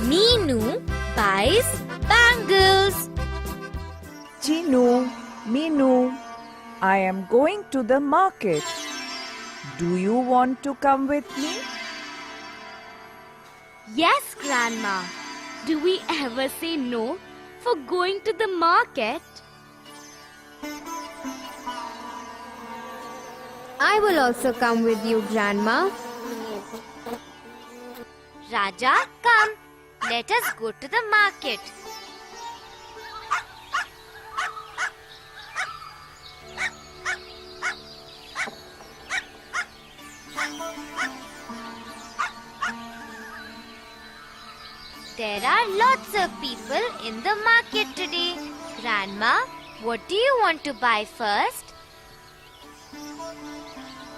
Meenu buys bangles. Chinu, Meenu, I am going to the market. Do you want to come with me? Yes, Grandma. Do we ever say no for going to the market? I will also come with you, Grandma. Raja, come. Let us go to the market. There are lots of people in the market today. Grandma, what do you want to buy first?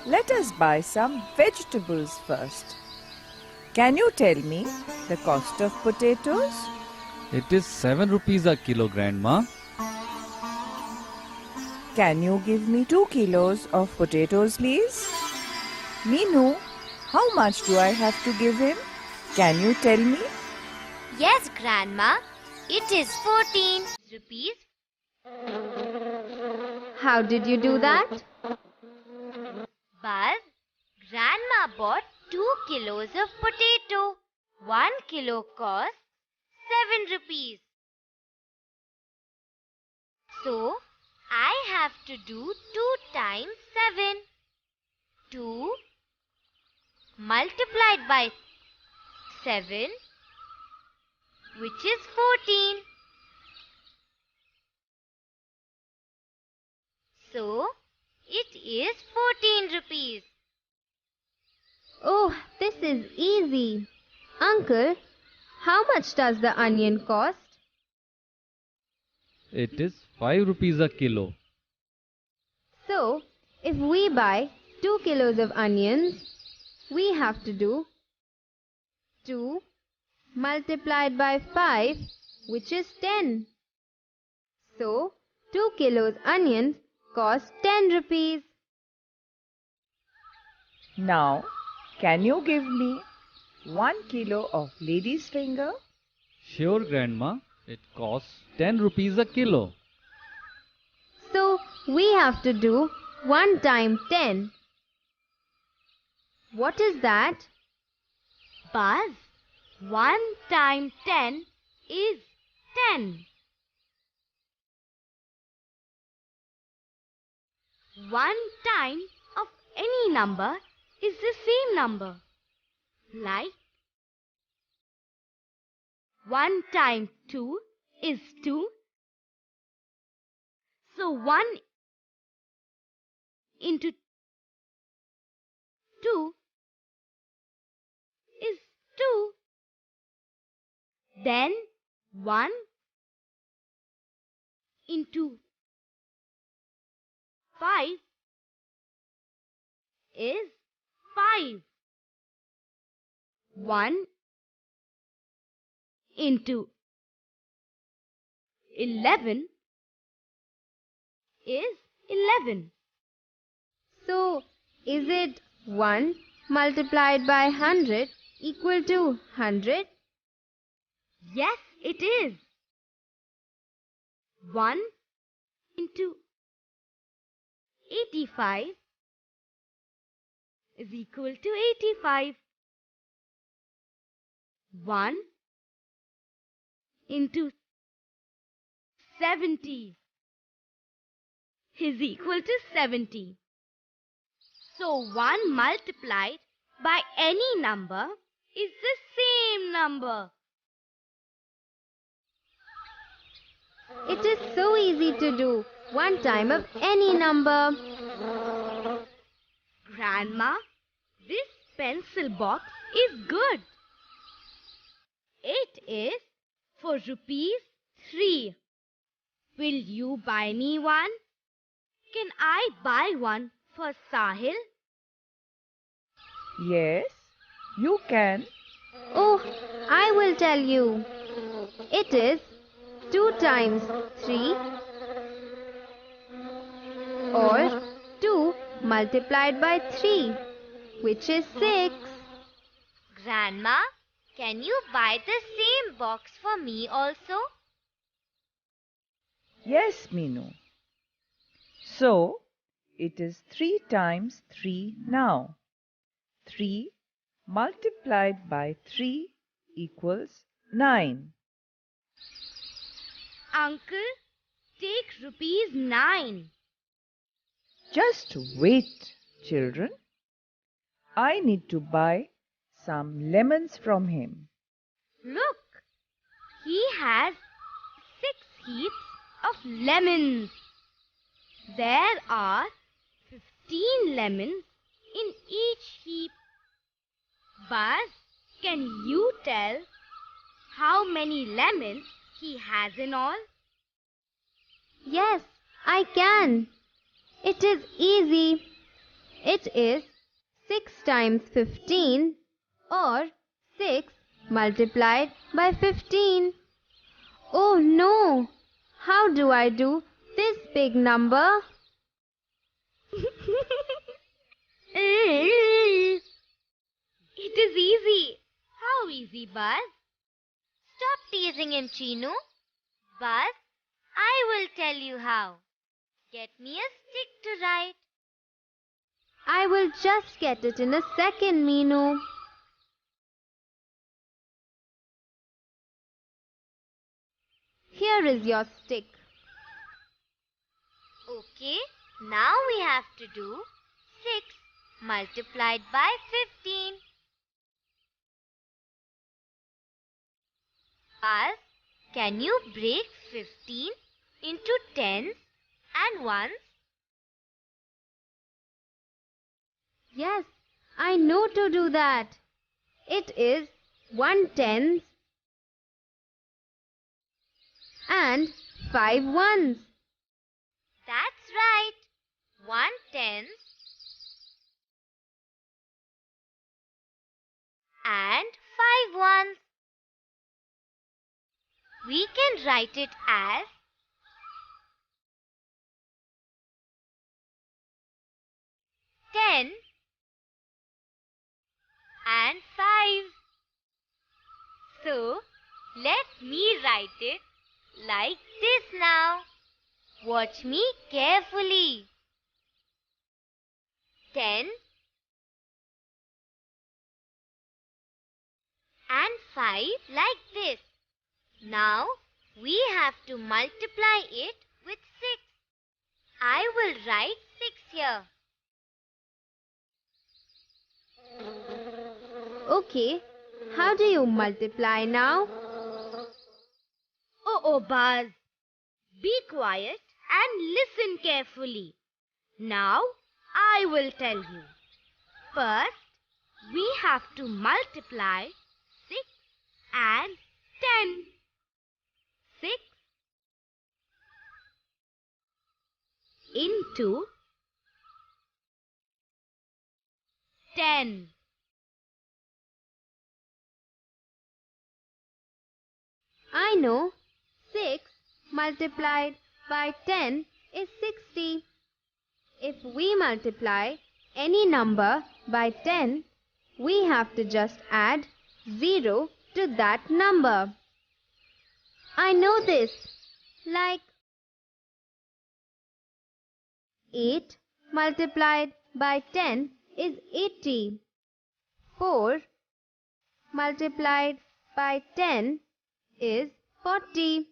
Let us buy some vegetables first. Can you tell me the cost of potatoes? It is 7 rupees a kilo, Grandma. Can you give me 2 kilos of potatoes, please? Meenu, how much do I have to give him? Can you tell me? Yes, Grandma. It is 14 rupees. How did you do that? Buzz, Grandma bought 2 kilos of potato. 1 kilo costs 7 rupees. So, I have to do 2 times 7. 2 multiplied by 7, which is 14. So, it is 14 rupees. Oh, this is easy. Uncle, how much does the onion cost? It is 5 rupees a kilo. So, if we buy 2 kilos of onions, we have to do 2 multiplied by 5, which is 10. So, 2 kilos onions cost 10 rupees. Now, can you give me 1 kilo of lady's finger? Sure, Grandma. It costs 10 rupees a kilo. So, we have to do 1 times 10. What is that? Buzz, 1 times 10 is 10. 1 time of any number is the same number. Like 1 times 2 is 2. So 1 into 2 is 2. Then 1 into 5 is 5. 1 into 11 is 11. So, is it 1 multiplied by 100 equal to 100? Yes, it is. 1 into 85 is equal to 85. 1 into 70 is equal to 70. So 1 multiplied by any number is the same number. It is so easy to do 1 time of any number. Grandma, this pencil box is good. It is for rupees 3. Will you buy me one? Can I buy one for Sahil? Yes, you can. Oh, I will tell you. It is 2 times 3 or 2 multiplied by 3, which is 6. Grandma, Can you buy the same box for me also? Yes, Meenu. So, it is 3 times 3 now. 3 multiplied by 3 equals 9. Uncle, take ₹9. Just wait, children. I need to buy some lemons from him. Look, he has 6 heaps of lemons. There are 15 lemons in each heap. Buzz, can you tell how many lemons he has in all? Yes, I can. It is easy. It is 6 times 15 or 6 multiplied by 15. Oh no! How do I do this big number? It is easy. How easy, Buzz? Stop teasing him, Chinu. Buzz, I will tell you how. Get me a stick to write. I will just get it in a second, Meenu. Here is your stick. Okay, now we have to do 6 multiplied by 15. Buzz, can you break 15 into tens and ones? Yes, I know to do that. It is 1 tens and 5 ones. That's right. 1 tens and 5 ones. We can write it as 10 and 5. So, let me write it like this now. Watch me carefully. 10 and 5 like this. Now, we have to multiply it with 6. I will write 6 here. Okay, how do you multiply now? Oh, Buzz. Be quiet and listen carefully. Now, I will tell you. First, we have to multiply 6 and 10. 6 into 10. I know 6 multiplied by 10 is 60. If we multiply any number by 10, we have to just add 0 to that number. I know this. Like 8 multiplied by 10 is 80. 4 multiplied by 10 is 40.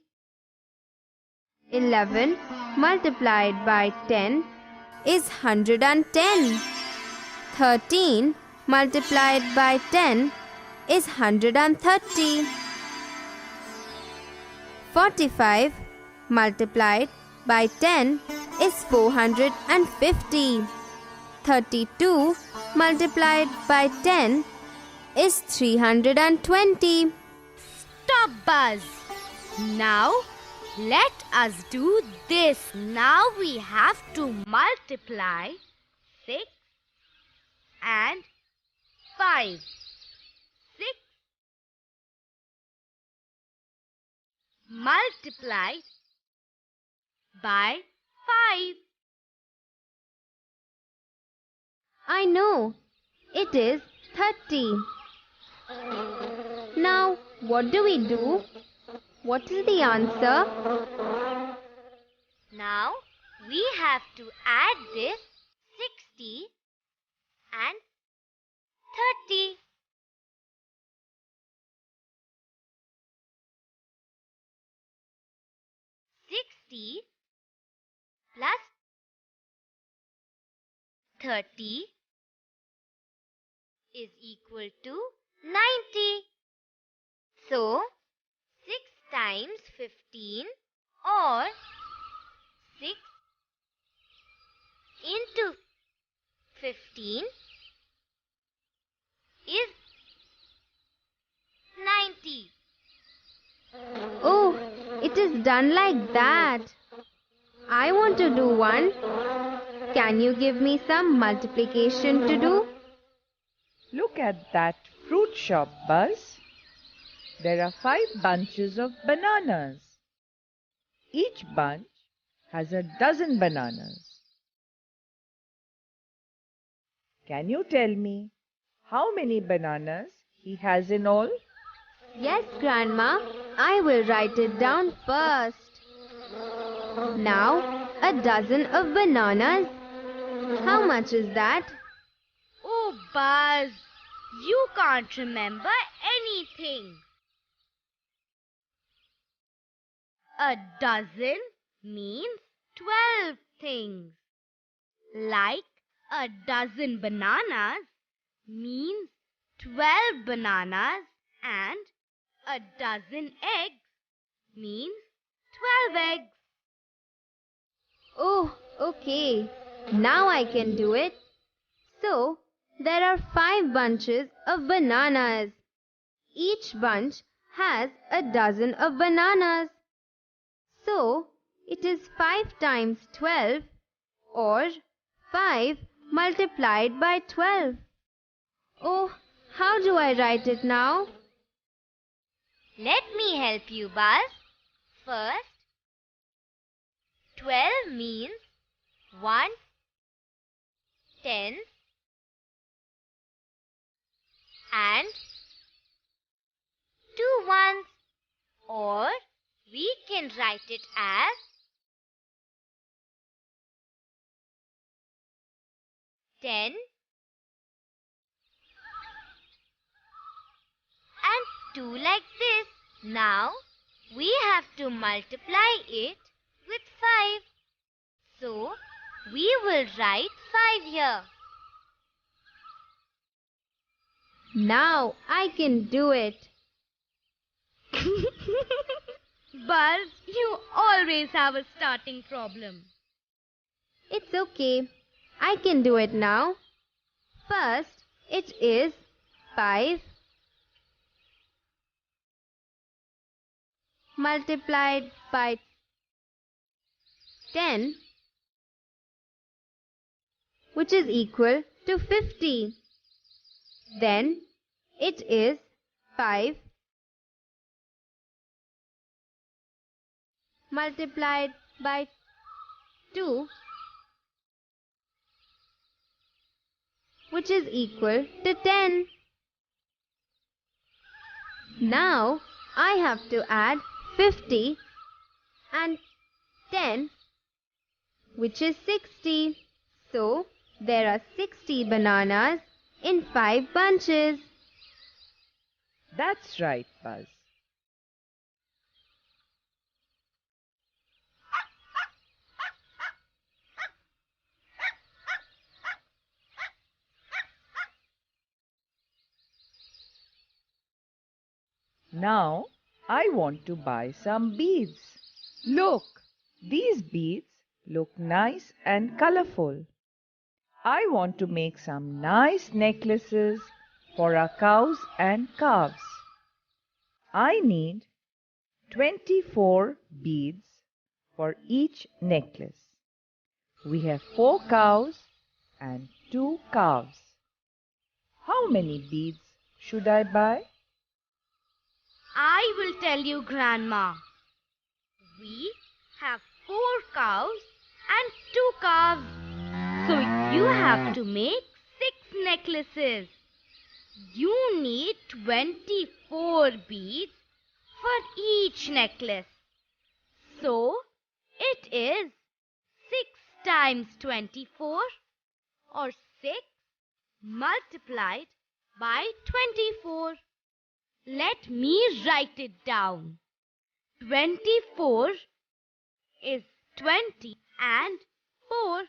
11 multiplied by 10 is 110. 13 multiplied by 10 is 130. 45 multiplied by 10 is 450. 32 multiplied by 10 is 320. Stop, Buzz. Now, let us do this. Now we have to multiply 6 and 5. 6 multiplied by 5. I know. It is 30. Now, what do we do? What is the answer? Now we have to add this 60 and 30. 60 plus 30 is equal to 90. So, 6 times 15 or 6 into 15 is 90. Oh, it is done like that. I want to do one. Can you give me some multiplication to do? Look at that fruit shop, Buzz. There are 5 bunches of bananas. Each bunch has a dozen bananas. Can you tell me how many bananas he has in all? Yes, Grandma. I will write it down first. Now, a dozen of bananas. How much is that? Oh, Buzz, you can't remember anything. A dozen means 12 things. Like a dozen bananas means 12 bananas and a dozen eggs means 12 eggs. Oh, okay. Now I can do it. So, there are 5 bunches of bananas. Each bunch has a dozen of bananas. So, it is 5 times 12 or 5 multiplied by 12. Oh, how do I write it now? Let me help you, Buzz. First, 12 means 1 tenth and 2 ones, or we can write it as 10 and 2 like this. Now we have to multiply it with 5. So we will write 5 here. Now I can do it. Buzz, you always have a starting problem. It's okay. I can do it now. First, it is 5 multiplied by 10, which is equal to 50. Then it is 5 multiplied by 2, which is equal to 10. Now I have to add 50 and 10, which is 60. So there are 60 bananas in 5 bunches. That's right, Buzz. Now I want to buy some beads. Look, these beads look nice and colorful. I want to make some nice necklaces for our cows and calves. I need 24 beads for each necklace. We have 4 cows and 2 calves. How many beads should I buy? I will tell you, Grandma. We have 4 cows and 2 calves. So you have to make 6 necklaces. You need 24 beads for each necklace. So, it is 6 times 24 or 6 multiplied by 24. Let me write it down. 24 is 20 and 4.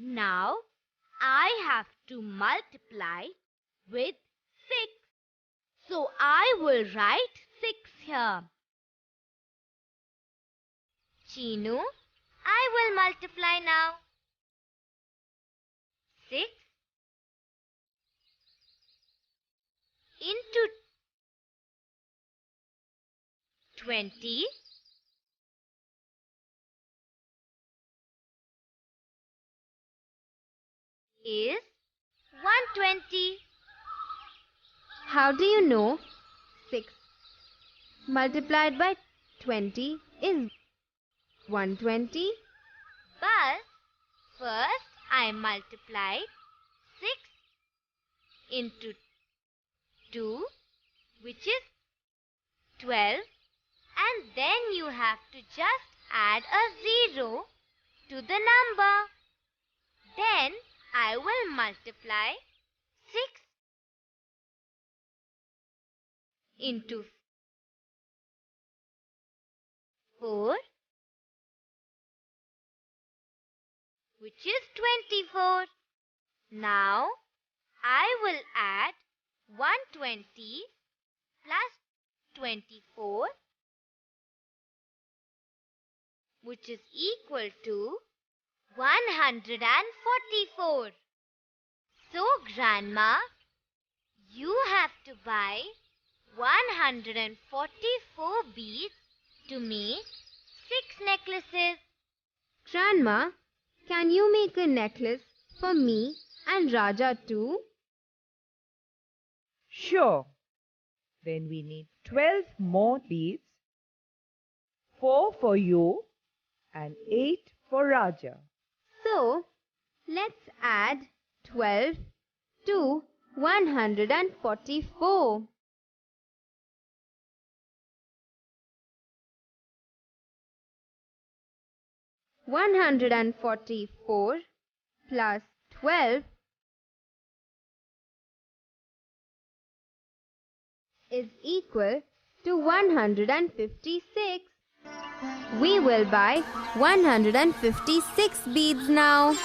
Now I have to multiply with 6. So I will write 6 here. Chinu, I will multiply now. 6 into 20 is 120. How do you know 6 multiplied by 20 is 120? But first I multiplied 6 into 2, which is 12, and then you have to just add a 0 to the number. Then I will multiply 6 into 4, which is 24. Now I will add 120 plus 24, which is equal to 144. So, Grandma, you have to buy 144 beads to make 6 necklaces. Grandma, can you make a necklace for me and Raja too? Sure. Then we need 12 more beads, 4 for you and 8 for Raja. So, let's add 12 to 144. One hundred and 44 plus 12 is equal to 156. We will buy 156 beads now.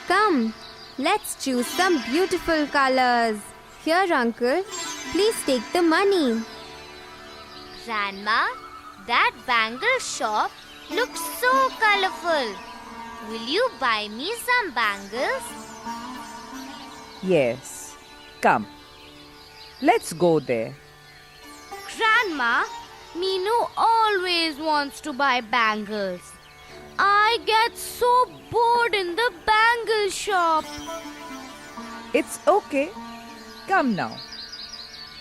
Come, let's choose some beautiful colors. Here, uncle, please take the money. Grandma, that bangle shop looks so colorful. Will you buy me some bangles? Yes. Come. Let's go there. Grandma, Meenu always wants to buy bangles. I get so bored in the bangle shop. It's okay. Come now.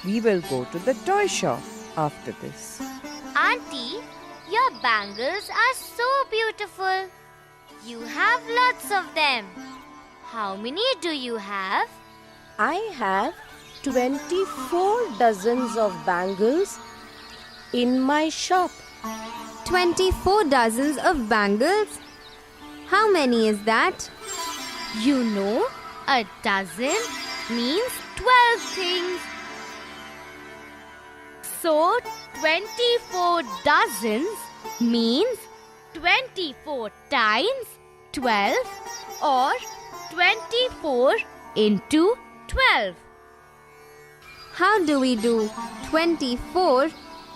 We will go to the toy shop after this. Auntie, your bangles are so beautiful. You have lots of them. How many do you have? I have 24 dozens of bangles in my shop. 24 dozens of bangles? How many is that? You know, a dozen means 12 things. So, 24 dozens means 24 times 12 or 24 into 12. How do we do 24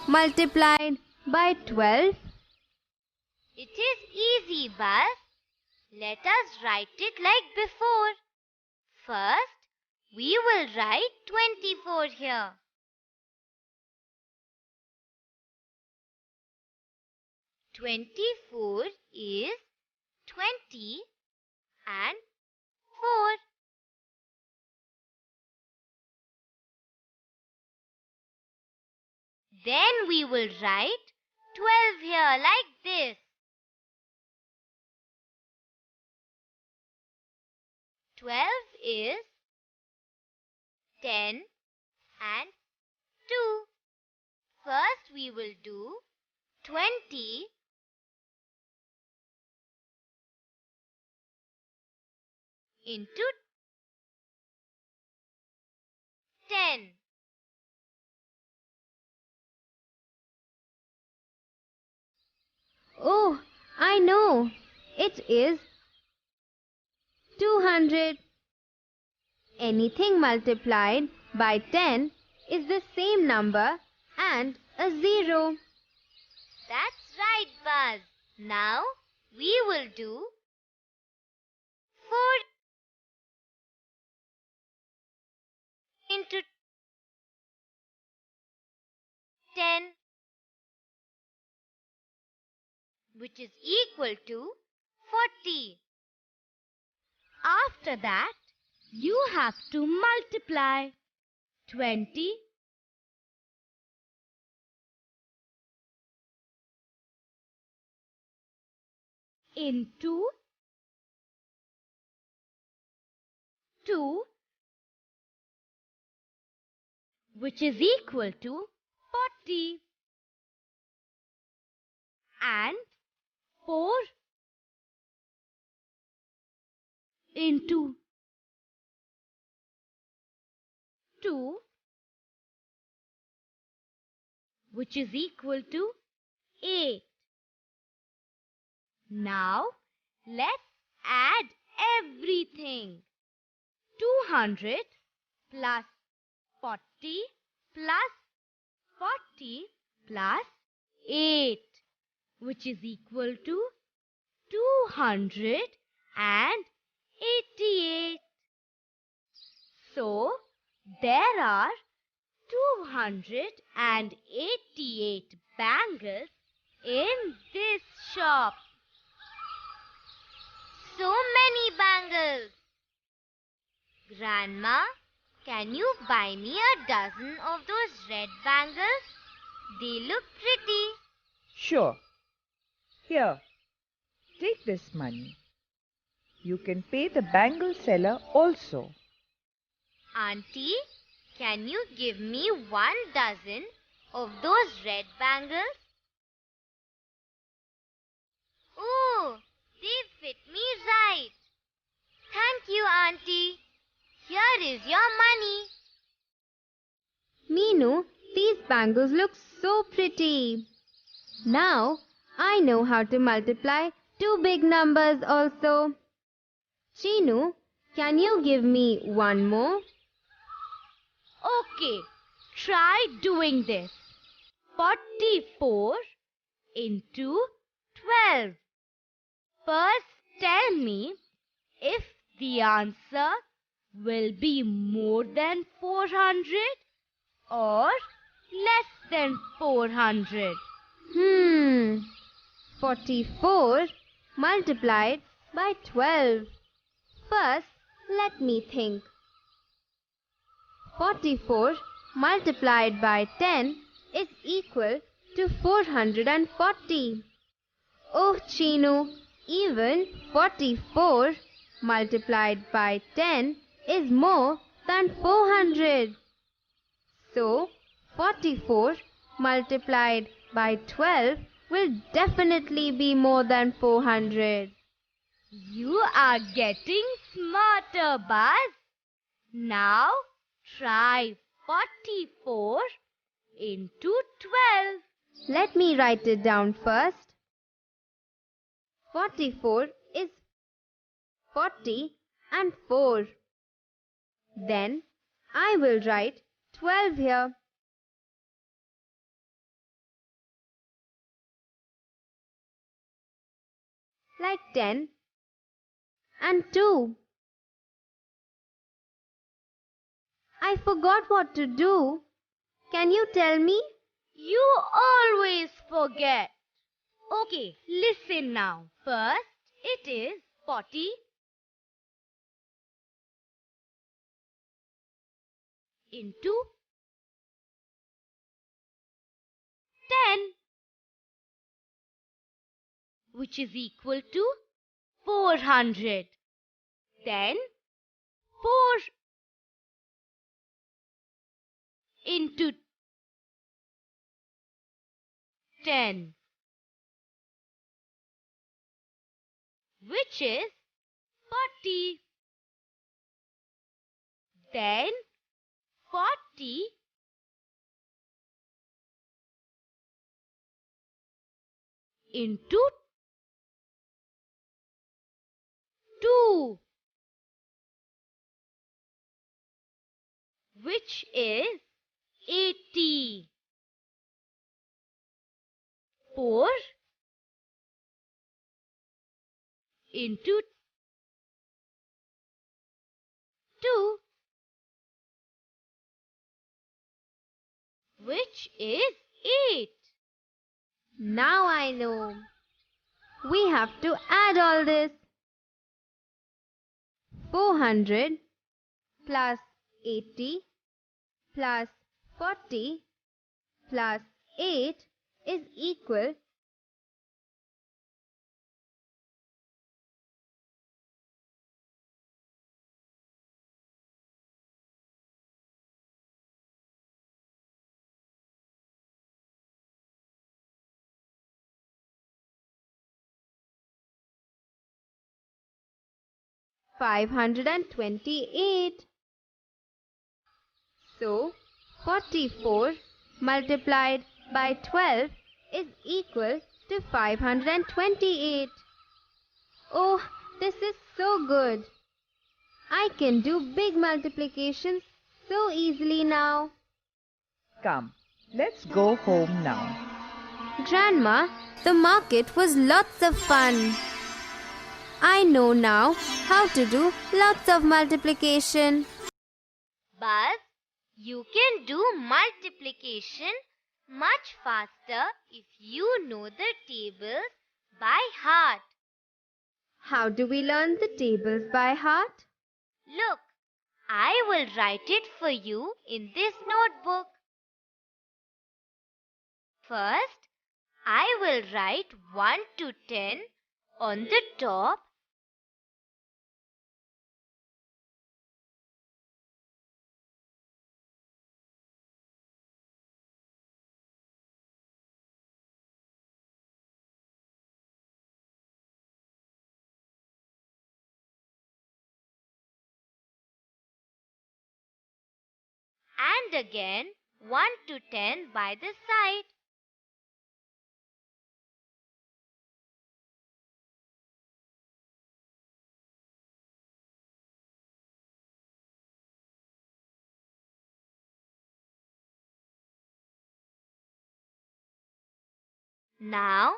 multiplied by 12? It is easy, Buzz. Let us write it like before. First, we will write 24 here. 24 is 20 and 4. Then we will write 12 here like this. 12 is 10 and 2. First we will do 20 into 10. Oh, I know. It is 200. Anything multiplied by 10 is the same number and a 0. That's right, Buzz. Now we will do 4 into 10, which is equal to 40. After that, you have to multiply 20 into 2, which is equal to 40, and 4 into 2, which is equal to 8. Now let's add everything. 200 plus 40 plus 40 plus 8, which is equal to 288. So there are 288 bangles in this shop. So many bangles. Grandma, can you buy me a dozen of those red bangles? They look pretty. Sure. Here, take this money. You can pay the bangle seller also. Auntie, can you give me 1 dozen of those red bangles? Oh, they fit me right. Thank you, Auntie. Here is your money. Meenu, these bangles look so pretty. Now I know how to multiply 2 big numbers also. Chinu, can you give me one more? Okay, try doing this. 44 into 12. First tell me if the answer will be more than 400 or less than 400. 44 multiplied by 12. First, let me think. 44 multiplied by 10 is equal to 440. Oh, Chinu, even 44 multiplied by 10 is more than 400. So, 44 multiplied by 12 will definitely be more than 400. You are getting smarter, Buzz. Now try 44 into 12. Let me write it down first. 44 is 40 and 4. Then I will write 12 here. Like 10 and 2. I forgot what to do. Can you tell me? You always forget. Okay, listen now. First, it is 40 into which is equal to 400. Then 4 into 10, which is 40. Then 40 into 2, which is 80. 4 into 2, which is 8. Now I know. We have to add all this. 400 plus 80 plus 40 plus 8 is equal 528. So 44 multiplied by 12 is equal to 528. Oh, this is so good. I can do big multiplications so easily now. Come, let's go home now. Grandma, the market was lots of fun. I know now how to do lots of multiplication. Buzz, you can do multiplication much faster if you know the tables by heart. How do we learn the tables by heart? Look, I will write it for you in this notebook. First, I will write 1 to 10 on the top. And again 1 to 10 by the side. Now,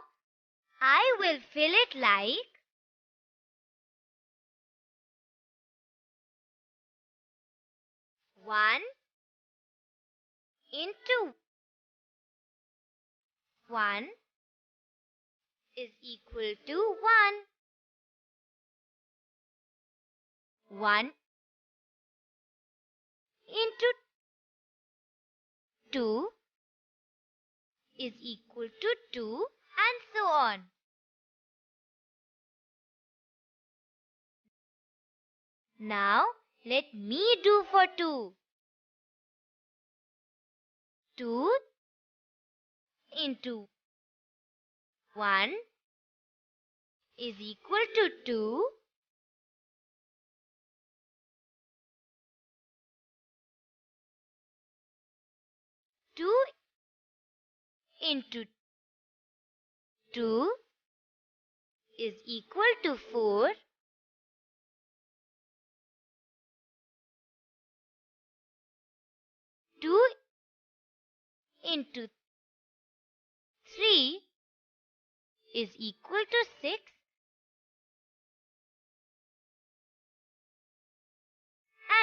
I will fill it like one into 1 is equal to 1. 1 into 2 is equal to 2, and so on. Now, let me do for 2. 2 into 1 is equal to 2. 2 into 2 is equal to 4. 2 into 3 is equal to 6.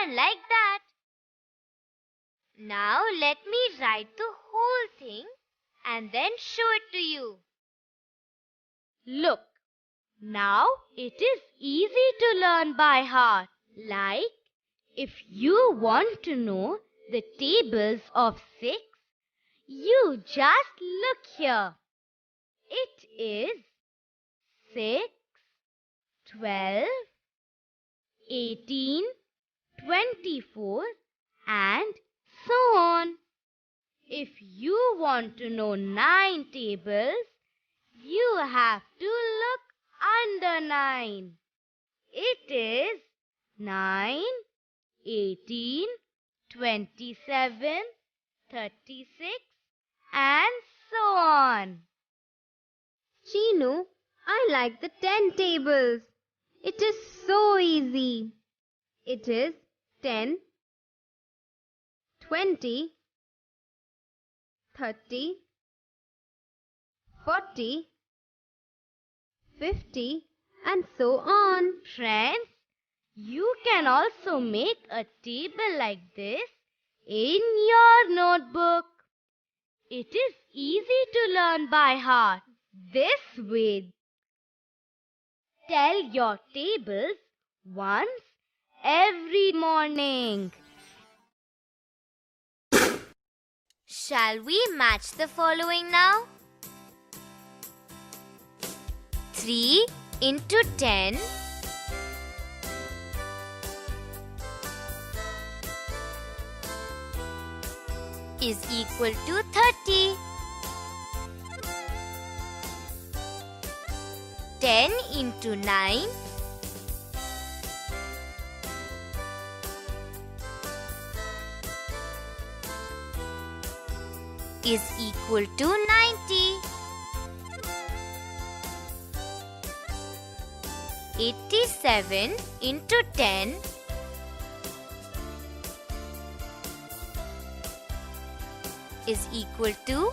And like that. Now let me write the whole thing and then show it to you. Look, now it is easy to learn by heart. Like, if you want to know the tables of 6, you just look here. It is 6, 12, 18, 24, and so on. If you want to know 9 tables, you have to look under 9. It is 9, 18, 27, 36, and so on. Chinu, I like the 10 tables. It is so easy. It is 10, 20, 30, 40, 50, and so on. Friends, you can also make a table like this in your notebook. It is easy to learn by heart. This way, tell your tables once every morning. Shall we match the following now? 3 into 10 is equal to 30. 10 into 9 is equal to 90. 87 into 10 is equal to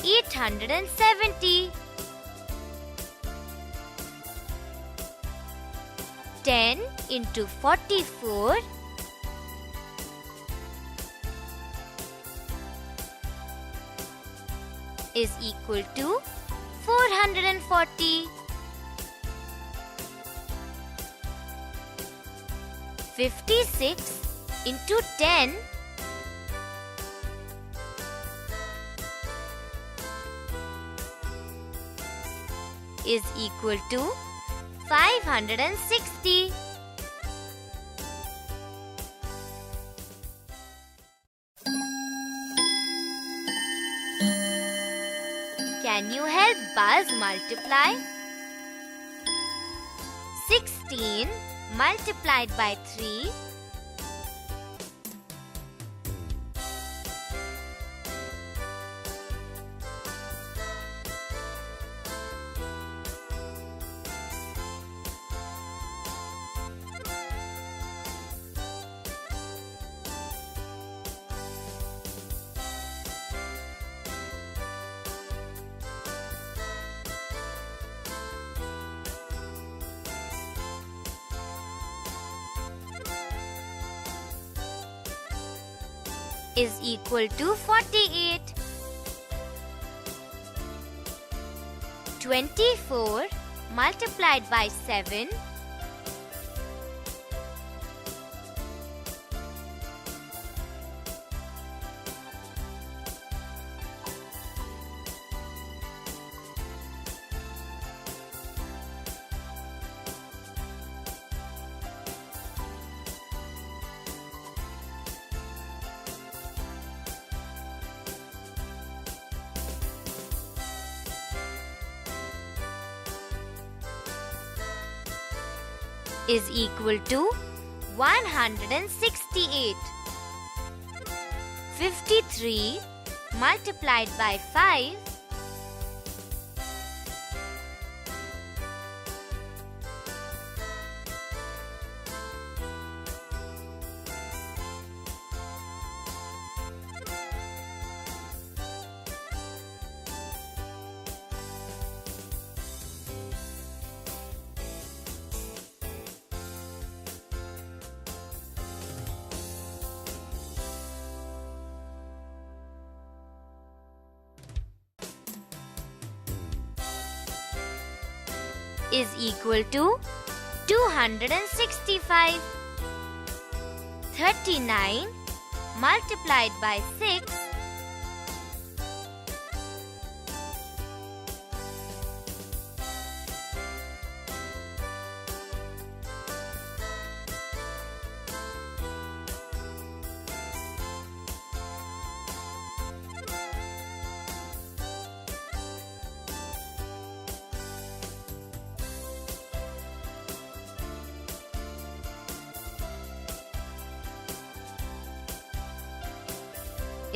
870. 10 into 44 is equal to 440. 56 into 10 is equal to 560. Can you help Buzz multiply? 16 multiplied by 3 is equal to 48. 24 multiplied by 7 is equal to 168. 53 multiplied by 5 is equal to 265. 39 multiplied by 6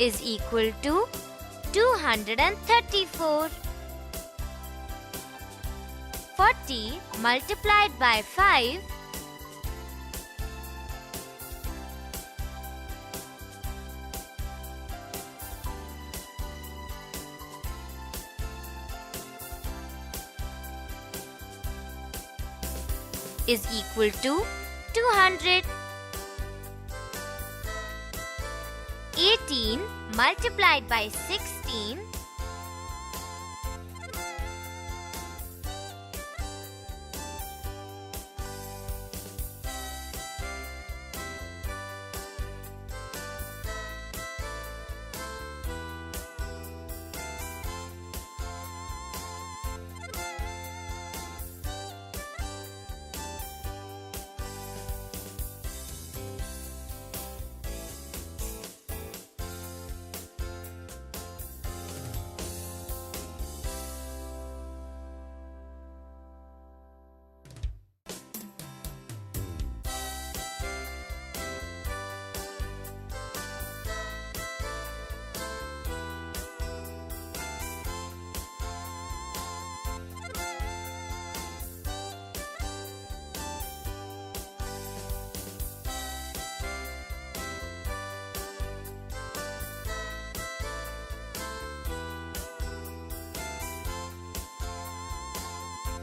is equal to 234. 40 multiplied by 5 is equal to 200. 18 multiplied by 16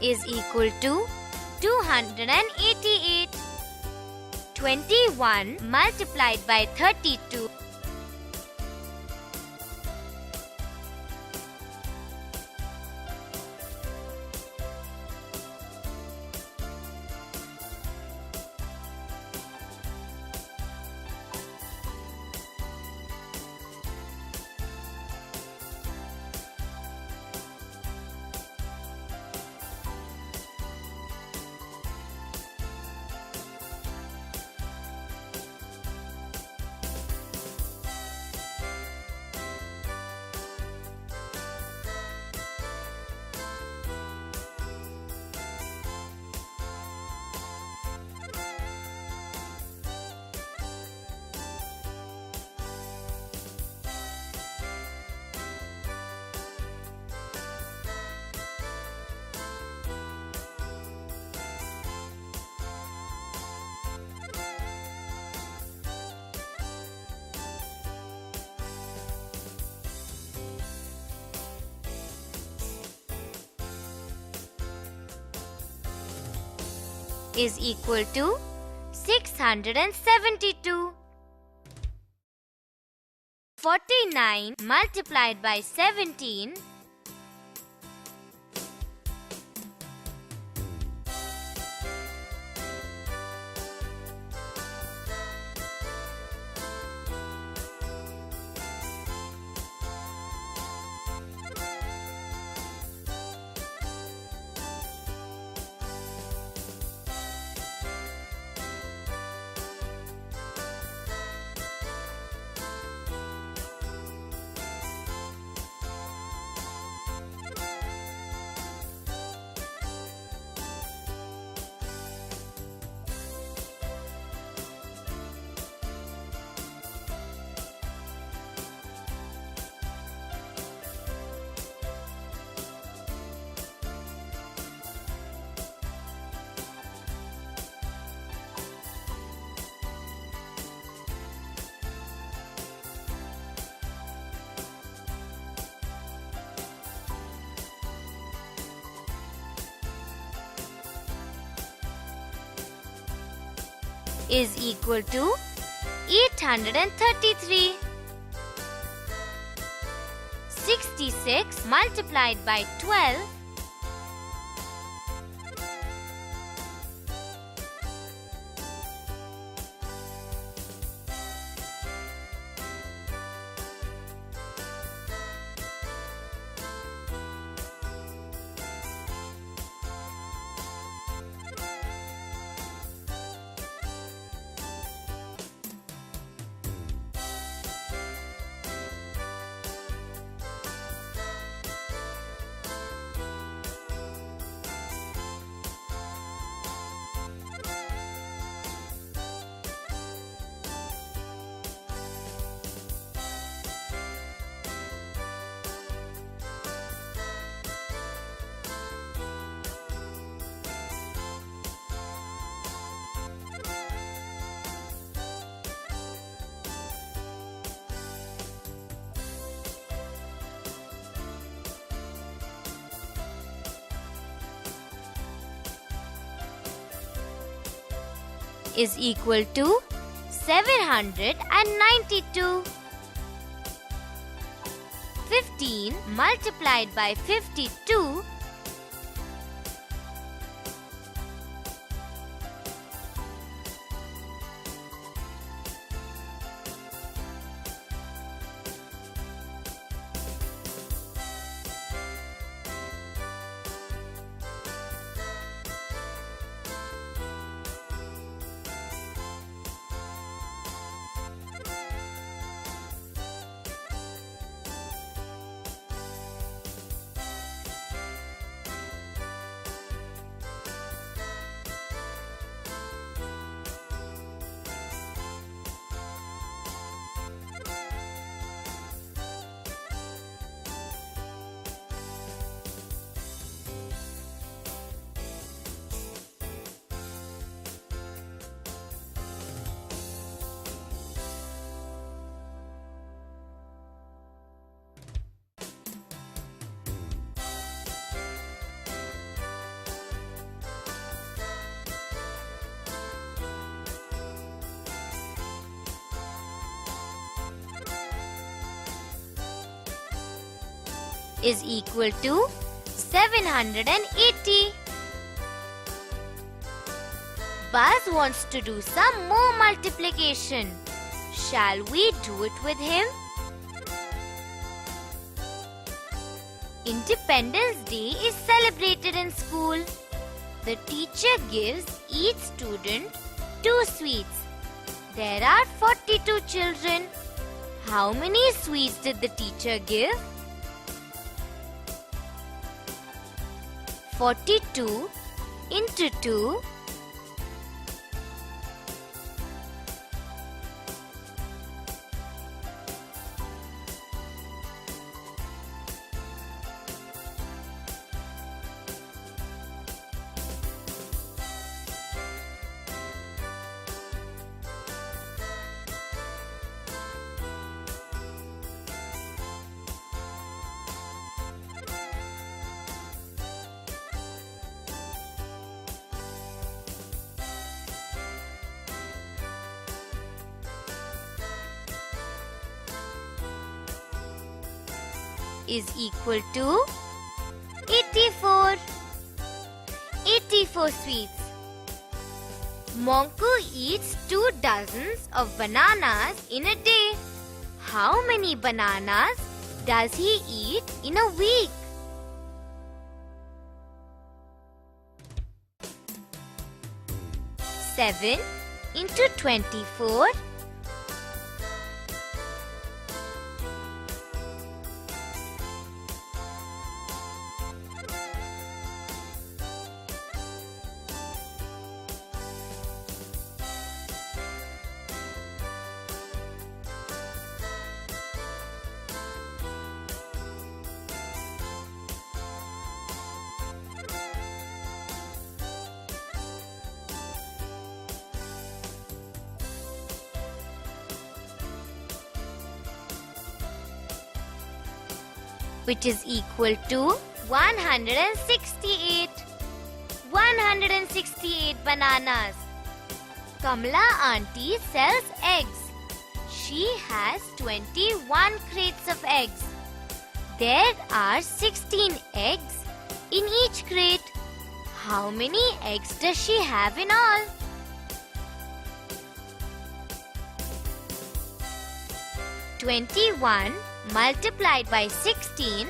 is equal to 288. 21 multiplied by 32 is equal to 672. 49 multiplied by 17 is equal to 833. 66 multiplied by 12 is equal to 792. 15 multiplied by 52 is equal to 780. Buzz wants to do some more multiplication. Shall we do it with him? Independence Day is celebrated in school. The teacher gives each student 2 sweets. There are 42 children. How many sweets did the teacher give? 42 into 2 is equal to 84. 84 sweets. Monku eats 2 dozens of bananas in a day. How many bananas does he eat in a week? Seven into 24 which is equal to 168. 168 bananas. Kamala auntie sells eggs. She has 21 crates of eggs. There are 16 eggs in each crate. How many eggs does she have in all? "21 multiplied by 16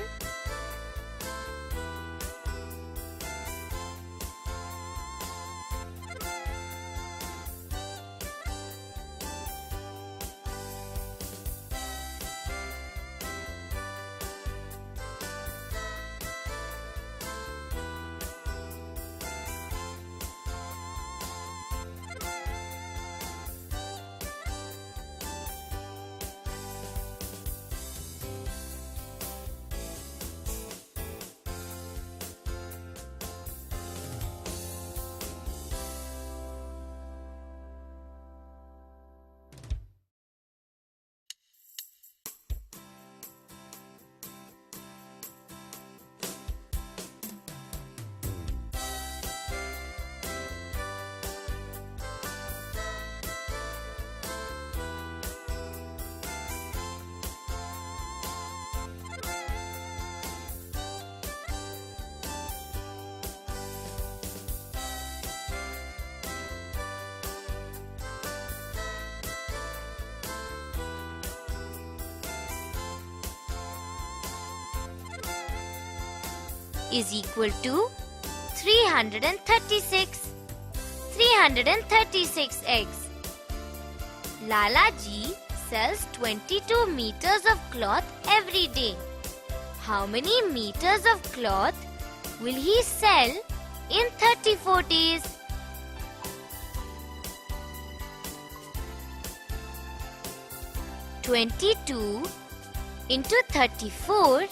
is equal to 336. 336 eggs. Lala ji sells 22 meters of cloth every day. How many meters of cloth will he sell in 34 days? "22 into 34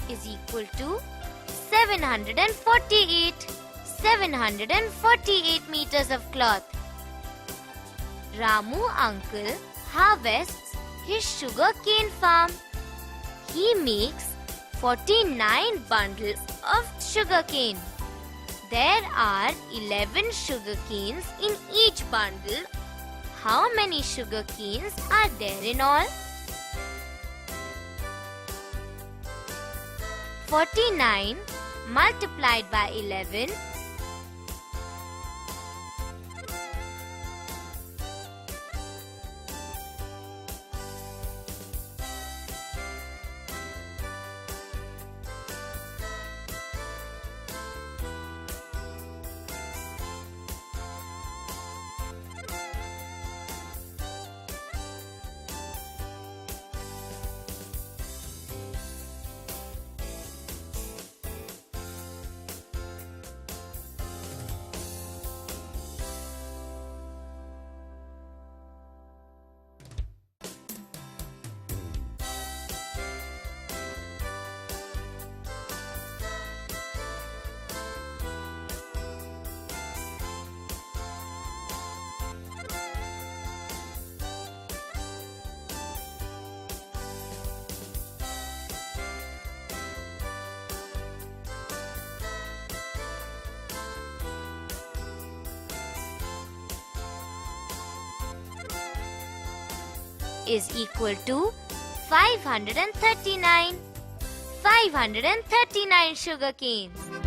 is equal to 748. 748 meters of cloth. Ramu uncle harvests his sugarcane farm. He makes 49 bundles of sugarcane. There are 11 sugarcanes in each bundle. How many sugarcanes are there in all? 49 multiplied by 11 is equal to 539. 539 sugarcanes.